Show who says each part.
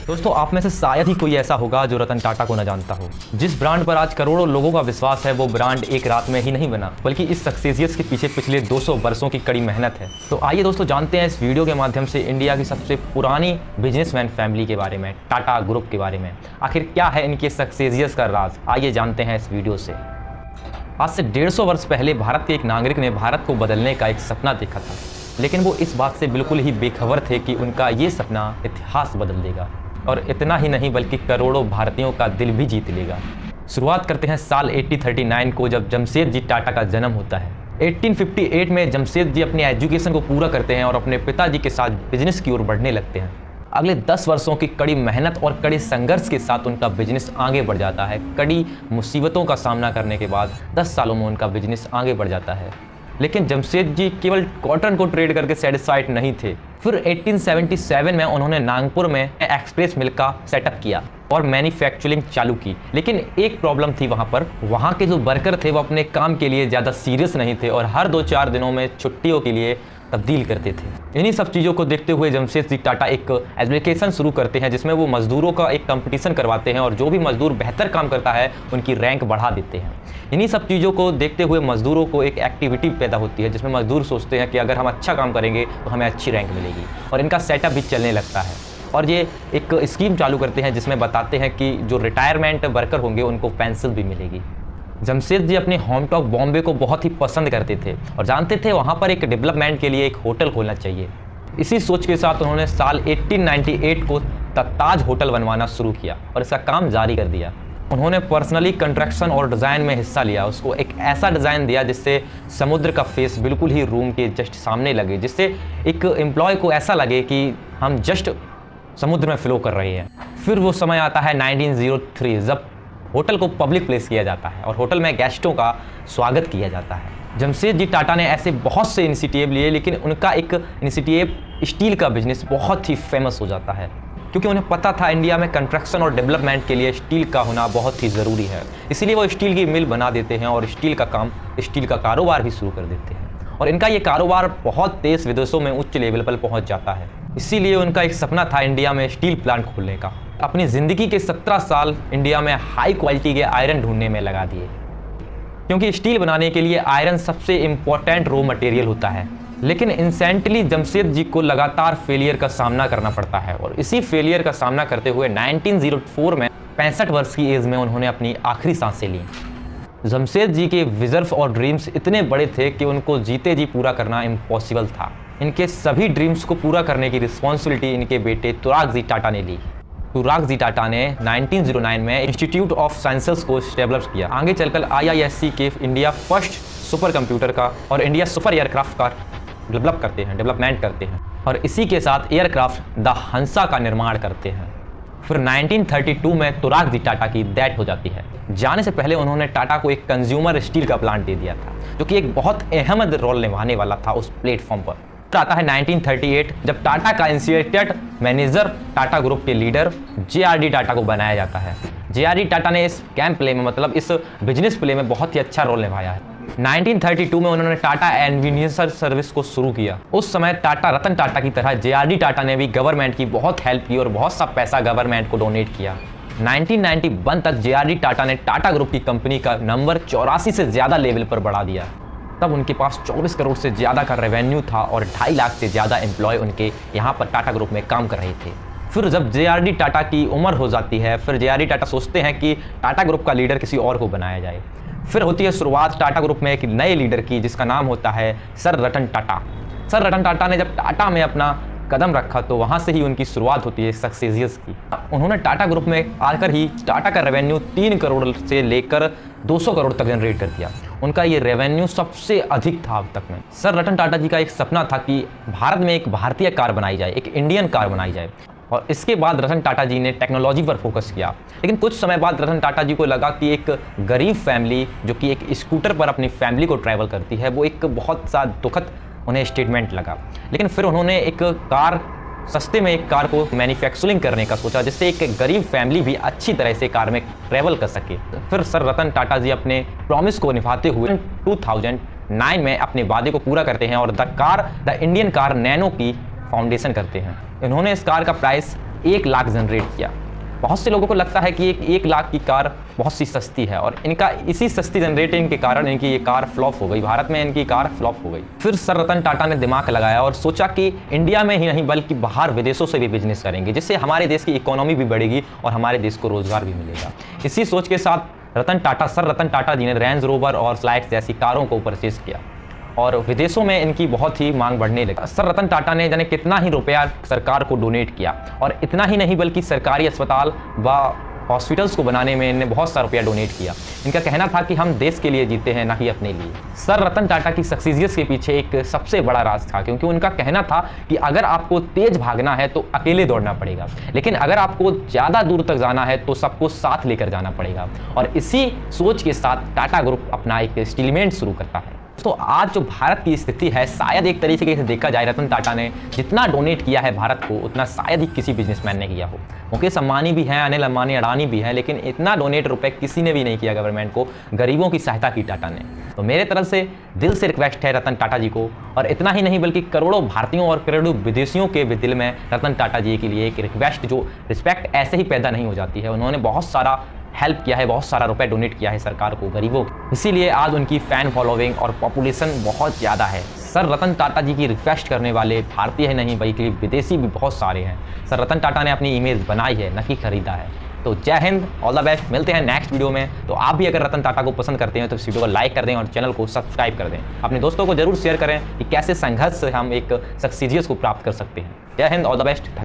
Speaker 1: दोस्तों, आप में से शायद ही कोई ऐसा होगा जो रतन टाटा को न जानता हो। जिस ब्रांड पर आज करोड़ों लोगों का विश्वास है, वो ब्रांड एक रात में ही नहीं बना, बल्कि इस सक्सेस के पीछे पिछले 200 वर्षों की कड़ी मेहनत है। तो आइए दोस्तों, जानते हैं इस वीडियो के माध्यम से इंडिया की सबसे पुरानी बिजनेसमैन फैमिली के बारे में, टाटा ग्रुप के बारे में। आखिर क्या है इनके सक्सेस का राज, आइए जानते हैं इस वीडियो से। आज से 150 वर्ष पहले भारत के एक नागरिक ने भारत को बदलने का एक सपना देखा था, लेकिन वो इस बात से बिल्कुल ही बेखबर थे कि उनका ये सपना इतिहास बदल देगा, और इतना ही नहीं बल्कि करोड़ों भारतीयों का दिल भी जीत लेगा। शुरुआत करते हैं साल 1839 को, जब जमशेदजी टाटा का जन्म होता है। 1858 में जमशेदजी अपनी एजुकेशन को पूरा करते हैं और अपने पिताजी के साथ बिजनेस की ओर बढ़ने लगते हैं। अगले 10 वर्षों की कड़ी मेहनत और कड़े संघर्ष के साथ उनका बिजनेस आगे बढ़ जाता है। कड़ी मुसीबतों का सामना करने के बाद 10 सालों में उनका बिजनेस आगे बढ़ जाता है। लेकिन जमशेदजी केवल कॉटन को ट्रेड करके सेटिस्फाइड नहीं थे। फिर 1877 में उन्होंने नागपुर में एक्सप्रेस मिल का सेटअप किया और मैन्युफैक्चरिंग चालू की। लेकिन एक प्रॉब्लम थी वहाँ के जो वर्कर थे वो अपने काम के लिए ज़्यादा सीरियस नहीं थे और हर 2-4 दिनों में छुट्टियों के लिए तब्दील करते थे। इन्हीं सब चीज़ों को देखते हुए जमशेदजी टाटा एक एप्लीकेशन शुरू करते हैं, जिसमें वो मजदूरों का एक कंपटीशन करवाते हैं और जो भी मजदूर बेहतर काम करता है उनकी रैंक बढ़ा देते हैं। इन्हीं सब चीज़ों को देखते हुए मजदूरों को एक एक्टिविटी पैदा होती है, जिसमें मजदूर सोचते हैं कि अगर हम अच्छा काम करेंगे तो हमें अच्छी रैंक मिलेगी, और इनका सेटअप भी चलने लगता है। और ये एक स्कीम चालू करते हैं जिसमें बताते हैं कि जो रिटायरमेंट वर्कर होंगे उनको पेंशन भी मिलेगी। जमशेदजी अपने होम टाउन बॉम्बे को बहुत ही पसंद करते थे और जानते थे वहाँ पर एक डेवलपमेंट के लिए एक होटल खोलना चाहिए। इसी सोच के साथ उन्होंने साल 1898 को ताज होटल बनवाना शुरू किया और इसका काम जारी कर दिया। उन्होंने पर्सनली कंस्ट्रक्शन और डिज़ाइन में हिस्सा लिया। उसको एक ऐसा डिज़ाइन दिया जिससे समुद्र का फेस बिल्कुल ही रूम के जस्ट सामने लगे, जिससे एक एम्प्लॉय को ऐसा लगे कि हम जस्ट समुद्र में फ्लो कर रहे हैं। फिर वो समय आता है 1903, जब होटल को पब्लिक प्लेस किया जाता है और होटल में गेस्टों का स्वागत किया जाता है। जमशेदजी टाटा ने ऐसे बहुत से इनिशिएटिव लिए, लेकिन उनका एक इनिशिएटिव स्टील का बिजनेस बहुत ही फेमस हो जाता है, क्योंकि उन्हें पता था इंडिया में कंस्ट्रक्शन और डेवलपमेंट के लिए स्टील का होना बहुत ही ज़रूरी है। इसीलिए वो स्टील की मिल बना देते हैं और स्टील का कारोबार भी शुरू कर देते हैं, और इनका ये कारोबार बहुत देश विदेशों में उच्च लेवल पर पहुंच जाता है। इसीलिए उनका एक सपना था इंडिया में स्टील प्लांट खोलने का। अपनी ज़िंदगी के 17 साल इंडिया में हाई क्वालिटी के आयरन ढूंढने में लगा दिए, क्योंकि स्टील बनाने के लिए आयरन सबसे इम्पोर्टेंट रॉ मटेरियल होता है। लेकिन इंसेंटली जमशेदजी को लगातार फेलियर का सामना करना पड़ता है, और इसी फेलियर का सामना करते हुए 1904 में 65 वर्ष की एज में उन्होंने अपनी आखिरी सांसें ली। जमशेदजी के विजर्व और ड्रीम्स इतने बड़े थे कि उनको जीते जी पूरा करना इम्पॉसिबल था। इनके सभी ड्रीम्स को पूरा करने की रिस्पॉन्सिबिलिटी इनके बेटे तुरागजी टाटा ने ली। तुरागजी टाटा ने 1909 में इंस्टीट्यूट ऑफ साइंसेस को डेवलप किया। आगे चलकर IISc के इंडिया फर्स्ट सुपर कंप्यूटर का और इंडिया सुपर एयरक्राफ्ट का डेवलपमेंट करते हैं, और इसी के साथ एयरक्राफ्ट द हंसा का निर्माण करते हैं। फिर 1932 में तुरागजी टाटा की डेथ हो जाती है। जाने से पहले उन्होंने टाटा को एक कंज्यूमर स्टील का प्लांट दे दिया था, जो कि एक बहुत अहम रोल निभाने वाला था उस प्लेटफॉर्म पर। आता है 1938, जब टाटा का इनिशिएटेड मैनेजर टाटा ग्रुप के लीडर JRD टाटा को बनाया जाता है। JRD टाटा ने इस गेम प्ले में, मतलब इस बिजनेस प्ले में बहुत ही अच्छा रोल निभाया है। 1932 में उन्होंने टाटा एनविनियर सर्विस को शुरू किया। उस समय रतन टाटा की तरह JRD टाटा ने भी गवर्नमेंट की बहुत हेल्प की और बहुत सा पैसा गवर्नमेंट को डोनेट किया। 1991 तक JRD टाटा ने टाटा ग्रुप की कंपनी का नंबर 84 से ज़्यादा लेवल पर बढ़ा दिया। तब उनके पास 24 करोड़ से ज़्यादा का रेवेन्यू था और 2.5 लाख से ज़्यादा एम्प्लॉय उनके यहाँ पर टाटा ग्रुप में काम कर रहे थे। फिर जब JRD टाटा की उम्र हो जाती है, फिर JRD टाटा सोचते हैं कि टाटा ग्रुप का लीडर किसी और को बनाया जाए। फिर होती है शुरुआत टाटा ग्रुप में एक नए लीडर की, जिसका नाम होता है सर रतन टाटा। सर रतन टाटा ने जब टाटा में अपना कदम रखा तो वहाँ से ही उनकी शुरुआत होती है सक्सेस की। उन्होंने टाटा ग्रुप में आकर ही टाटा का रेवेन्यू 3 करोड़ से लेकर 200 करोड़ तक जनरेट कर दिया। उनका ये रेवेन्यू सबसे अधिक था अब तक में। सर रतन टाटा जी का एक सपना था कि भारत में एक भारतीय कार बनाई जाए, एक इंडियन कार बनाई जाए, और इसके बाद रतन टाटा जी ने टेक्नोलॉजी पर फोकस किया। लेकिन कुछ समय बाद रतन टाटा जी को लगा कि एक गरीब फैमिली जो कि एक स्कूटर पर अपनी फैमिली को ट्रैवल करती है, वो एक बहुत सा दुखद उन्हें स्टेटमेंट लगा। लेकिन फिर उन्होंने सस्ते में एक कार को मैन्युफैक्चरिंग करने का सोचा, जिससे एक गरीब फैमिली भी अच्छी तरह से कार में ट्रैवल कर सके। फिर सर रतन टाटा जी अपने प्रॉमिस को निभाते हुए 2009 में अपने वादे को पूरा करते हैं और द इंडियन कार नैनो की फाउंडेशन करते हैं। इन्होंने इस कार का प्राइस 1 लाख जनरेट किया। बहुत से लोगों को लगता है कि 1 लाख की कार बहुत सी सस्ती है और इनका इसी सस्ती जनरेटिंग के कारण इनकी ये कार फ्लॉप हो गई, भारत में इनकी कार फ्लॉप हो गई। फिर सर रतन टाटा ने दिमाग लगाया और सोचा कि इंडिया में ही नहीं बल्कि बाहर विदेशों से भी बिजनेस करेंगे, जिससे हमारे देश की इकोनॉमी भी बढ़ेगी और हमारे देश को रोजगार भी मिलेगा। इसी सोच के साथ सर रतन टाटा जी ने रेंज रोवर और फ्लाइट जैसी कारों को परचेज किया और विदेशों में इनकी बहुत ही मांग बढ़ने लगी। सर रतन टाटा ने जाने कितना ही रुपया सरकार को डोनेट किया और इतना ही नहीं बल्कि सरकारी अस्पताल व हॉस्पिटल्स को बनाने में इन्होंने बहुत सारा रुपया डोनेट किया। इनका कहना था कि हम देश के लिए जीते हैं, ना कि अपने लिए। सर रतन टाटा की सक्सेस के पीछे एक सबसे बड़ा राज था, क्योंकि उनका कहना था कि अगर आपको तेज भागना है तो अकेले दौड़ना पड़ेगा, लेकिन अगर आपको ज़्यादा दूर तक जाना है तो सबको साथ लेकर जाना पड़ेगा। और इसी सोच के साथ टाटा ग्रुप अपना एक एक्सपेरिमेंट शुरू करता है। तो आज जो भारत की स्थिति है, शायद एक तरीके से देखा जाए रतन टाटा ने जितना डोनेट किया है भारत को उतना शायद ही किसी बिजनेसमैन ने किया हो। मुकेश अंबानी भी हैं, अनिल अंबानी, अडानी भी हैं, लेकिन इतना डोनेट रुपए किसी ने भी नहीं किया गवर्नमेंट को। गरीबों की सहायता की टाटा ने। तो मेरे तरफ से दिल से रिक्वेस्ट है रतन टाटा जी को, और इतना ही नहीं बल्कि करोड़ों भारतीयों और करोड़ों विदेशियों के भी दिल में रतन टाटा जी के लिए एक रिक्वेस्ट, जो रिस्पेक्ट ऐसे ही पैदा नहीं हो जाती है। उन्होंने बहुत सारा हेल्प किया है, बहुत सारा रुपए डोनेट किया है सरकार को, गरीबों को, इसीलिए आज उनकी फैन फॉलोइंग और पॉपुलेशन बहुत ज़्यादा है। सर रतन टाटा जी की रिक्वेस्ट करने वाले भारतीय ही नहीं बल्कि विदेशी भी बहुत सारे हैं। सर रतन टाटा ने अपनी इमेज बनाई है, न कि खरीदा है। तो जय हिंद, ऑल द बेस्ट। मिलते हैं नेक्स्ट वीडियो में। तो आप भी अगर रतन टाटा को पसंद करते हैं तो इस वीडियो को लाइक कर दें और चैनल को सब्सक्राइब कर दें। अपने दोस्तों को जरूर शेयर करें कि कैसे संघर्ष से हम एक सक्सेस को प्राप्त कर सकते हैं। जय हिंद, ऑल द बेस्ट।